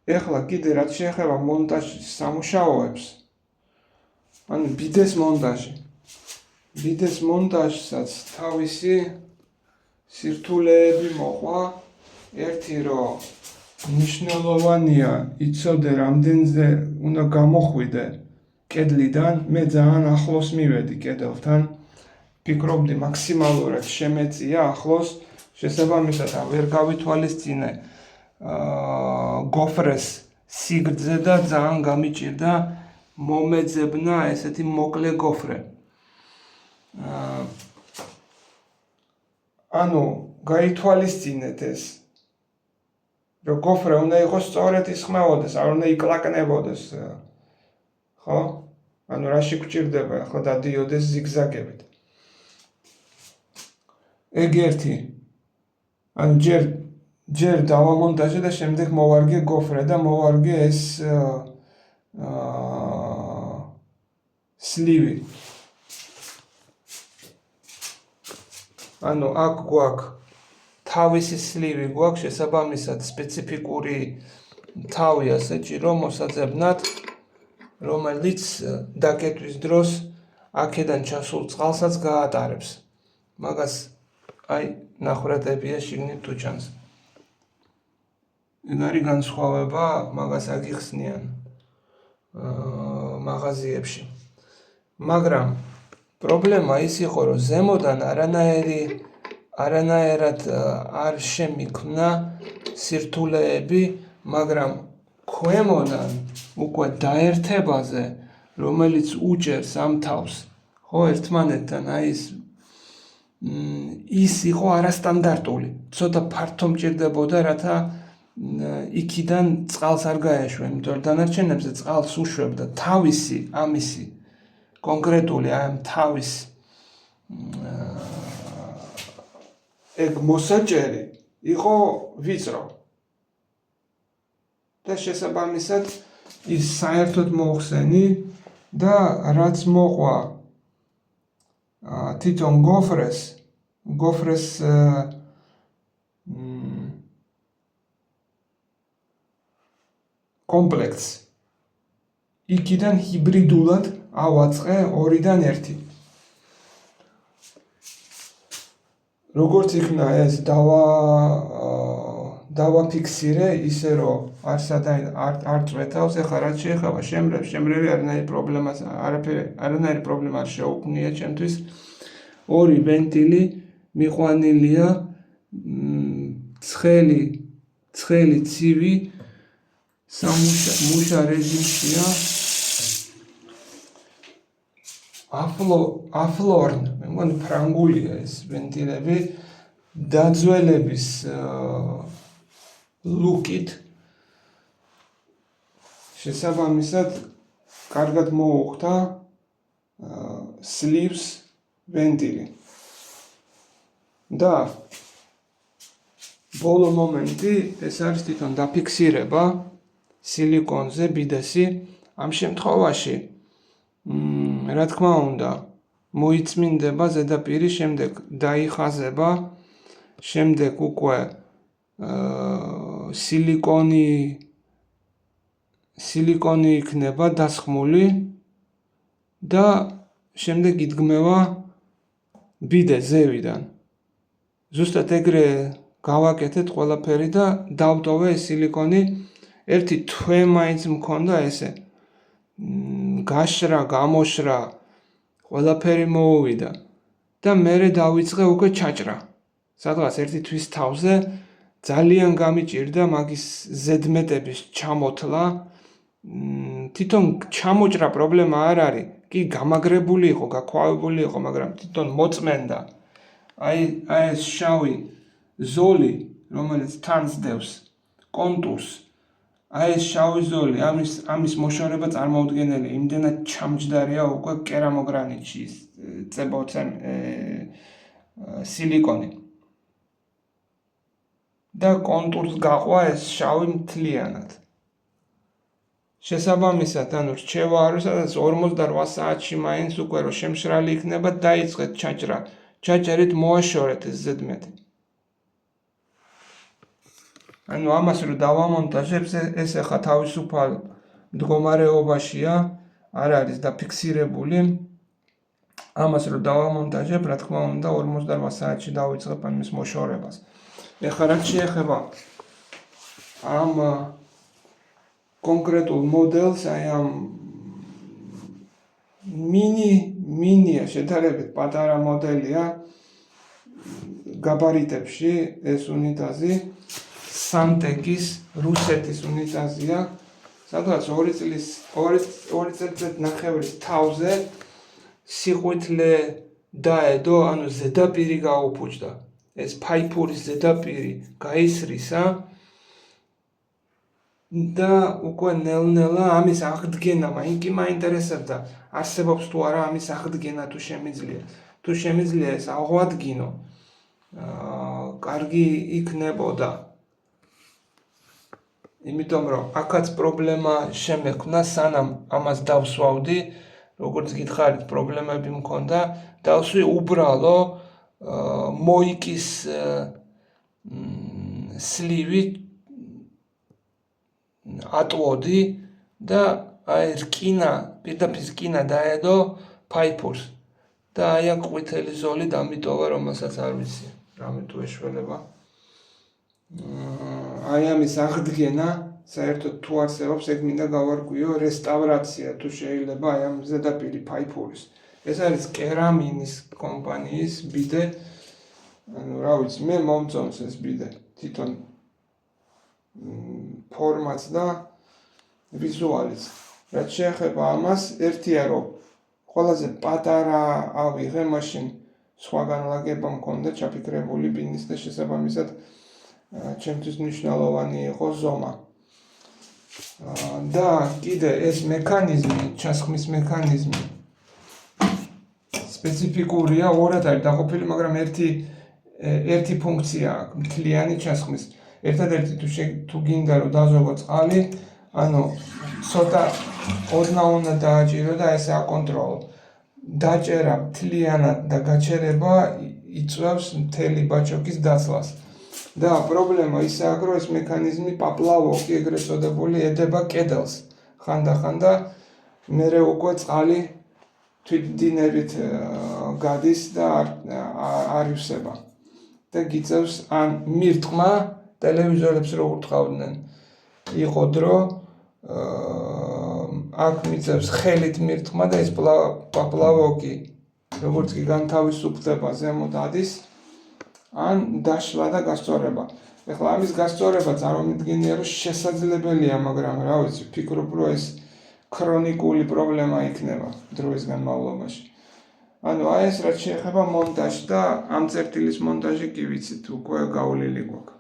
ეხლა კიდე რაც შეეხება მონტაჟის სამუშაოებს, ანუ ბიდეს მონტაჟსაც თავისი სირთულეები მოყვა. ერთი რომ მნიშვნელოვანია იცოდე რამდენზე უნდა გამოხვიდე კედლიდან, მე ძალიან ახლოს მივედი კედელთან, ფიქრობდი მაქსიმალურად შემეწია ახლოს, შესაბამისად ვერ გავითვალისწინე გოფრეს სიგრძე და ძალიან გამიჭირდა მომეძებნა ესეთი მოკლე გოფრე. ანუ გაითვალისწინეთ ეს, რომ გოფრე უნდა იყოს სწორედ ისხმევოდეს, არ უნდა იკლაკნებოდეს, ხო? ანუ რაში გვჭირდება ახლა დადიოდეს ზიგზაგებით. ეგ ერთი. ანუ ჯერ დავამონტაჟე და შემდეგ მოვარგე გოფრე და მოვარგე ეს სლივი. ანუ აქ გვაქვს თავისი სლივი გვაქვს, შესაბამისად სპეციფიკური თავი ასე ჭირო მოსაძებნად, რომელიც დაკეტვის დროს აქედან ჩასულ წყალსაც გაატარებს. მაგას აი ნახრატებია შიგნით თუ ჩანს. ეგ არის განსხვავება, მაგას აგიხსნიან მაღაზიებში. მაგრამ პრობლემა ის იყო, რომ ზემოდან არანაირად არ შემიქმნა სირთულეები, მაგრამ ქვემოდან უკვე დაერთებაზე, რომელიც უჭერს ამ თავს, ხო, ერთმანეთთან, აი ის იყო არასტანდარტული. ცოტა ფართო მჭირდებოდა, რათა იქიდან წყალს არ გაეშვა, იმიტომ რომ დანარჩენებზე წყალს უშვებდა თავისი ამისი კონკრეტული ამ თავის ეგ მოსაჭერი იყო ვიწრო და შესაბამისად ის საერთოდ მოხსენი და რაც მოყვა თვითონ გოფრეს კომპლექტს იქიდან ჰიბრიდულად ავაწყე 2-დან 1. როგორც იქნა ეს დავაფიქსირე ისე რომ არ წვეთავს, ეხლა რაც შეეხება შემრევი არანაირი პრობლემა არ შეუქმნია ჩემთვის. 2 ვენტილი მიყვანილია ცხელი ცივი მუშა რეჟიმშია. აფლორნ, მე მგონი ფრანგულია ეს ვენტილები, დაძველების ლუკით. შესაბამისად, კარგად მოუხდა სლივს ვენტილი. და ბოლო მომენტი ეს არის თვითონ დაფიქსირება სილიკონზე ბიდესი. ამ შემთხვევაში რა თქმა უნდა მოიწმინდება ზედაპირი, შემდეგ დაიხაზება, შემდეგ უკვე სილიკონი იქნება დასხმული და შემდეგ იდგმევა ბიდე ზევიდან. ზუსტად ეგრე გავაკეთეთ ყველაფერი და დავტოვე სილიკონი. ერთი თვე მაინც მქონდა ესე გაშრა, გამოშრა, ყველაფერი მოუვიდა და მერე დავიწყე უკვე ჩაჭრა. სადღაც ერთი თვის თავზე ძალიან გამიჭირდა მაგის ზედმეტების ჩამოთლა. თვითონ ჩამოჭრა პრობლემა არ არის, კი გამაგრებული იყო, გაქვავებული იყო, მაგრამ თვითონ მოწმენდა. აი ეს შავი ზოლი, რომელიც თანსდევს კონტურს, აი ეს შავი ზოლი, ამის მოშორება წარმოუდგენელია, იმდენად ჩამჯდარია უკვე კერამოგრანიტში წებოცენ სილიკონი. და კონტურს გაყვა ეს შავი მთლიანად. შესაბამისად, ანუ რჩევა არის, სადაც 48 საათში მაინც უკვე რომ შემშრალი იქნება, დაიწყეთ ჩაჭრა. ჩაჭერით მოაშორეთ ეს ზედმეტი. ანუ ამას რო დავამონტაჟებს, ეს ახლა თავისუფალ მდგომარეობაშია, არ არის დაფიქსირებული. ამას რო დავამონტაჟებ, რა თქმა უნდა 48 საათში დავიწყებ ამის მოშორებას. ეხლა რაც შეეხება ამ კონკრეტულ მოდელს, აი ამ მინია შედარებით პატარა მოდელია გაბარიტებში, ეს უნიტაზი სამტეკის რუსეთის უნიტაზია, სადაც 2 წელიწადნახევრის თავზე სიყვითლე დაედო, ანუ ზედაპირი გაუფუჭდა. ეს ფაიფურის ზედაპირი გაისრისა და უკვე ნელ-ნელა ამის აღდგენა, მაინკი მაინტერესებდა, არსებობს თუ არა ამის აღდგენა თუ შემიძლია. თუ შემიძლია ეს აღვადგინო, კარგი იქნებოდა. იმიტომ რომ აქაც პრობლემა შემექმნა, სანამ ამას დავსვავდი, როგორც გითხარით, პრობლემები მქონდა, დავსვი უბრალო მოიკის სლივი ატვოდი და აი პირდაპირ რკინა დაედო ფაიფურს და აი აქ ყვითელი ზოლი დამიტოვა, რომელსაც არ ვიცი, რამე თუ ეშველება. აი ამის აღდგენა საერთოდ თუ არსებობს, ეგ მინდა გავარკვიო, რესტავრაცია თუ შეიძლება აი ამ ზედაპირი ფაიფურის. ეს არის კერამინის კომპანიის ბიდე, ანუ რა ვიცი, მე მომწონს ეს ბიდე, თვითონ ფორმაც და ვიზუალიც. რაც შეეხება ამას, ერთია რომ ყველაზე პატარა ავიღე, მაშინ სხვა განლაგება მქონდა ჩაფიქრებული ბინის და შესაბამისად ჩემთვის მნიშვნელოვანი იყო ზომა. და კიდე ეს მექანიზმი, ჩასხმის მექანიზმი სპეციფიკურია, ორად არის დაყოფილი, მაგრამ ერთი ფუნქცია აქვს, მთლიანი ჩასხმის. ერთადერთი თუ გინდა რომ დაზოგო წყალი, ანუ ცოტა ოდნა უნდა დააჭირო და ესე აკონტროლო. დაჭერა მთლიანად და გაჩერება იწვევს მთელი ბაჩოკის დაცლას. და პრობლემა ისაა, რომ ეს მექანიზმი პაპლავოკი ეგრეთ წოდებული ედება კედელს. ხანდახან და მერე უკვე წყალი თვითდინებით გადის და არ ივსება. და გიწევს ან მირტყმა, ტელევიზორებს რო ურტყავდნენ, იყო დრო, აქ მიწევს ხელით მირტყმა და ეს პაპლავოკი, როგორც კი განთავისუფლდება, ზემოთ ადის, ან დაშლა და გასწორება. ეხლა ამის გასწორება წარმოვიდგინია, რომ შესაძლებელია, მაგრამ რა ვიცი, ვფიქრობ, რომ ეს ქრონიკული პრობლემა იქნება დროის განმავლობაში. ანუ აი ეს რაც შეეხება მონტაჟს და ამ წერტილის მონტაჟი კი ვიცით, უკვე გავლილი გვაქვს.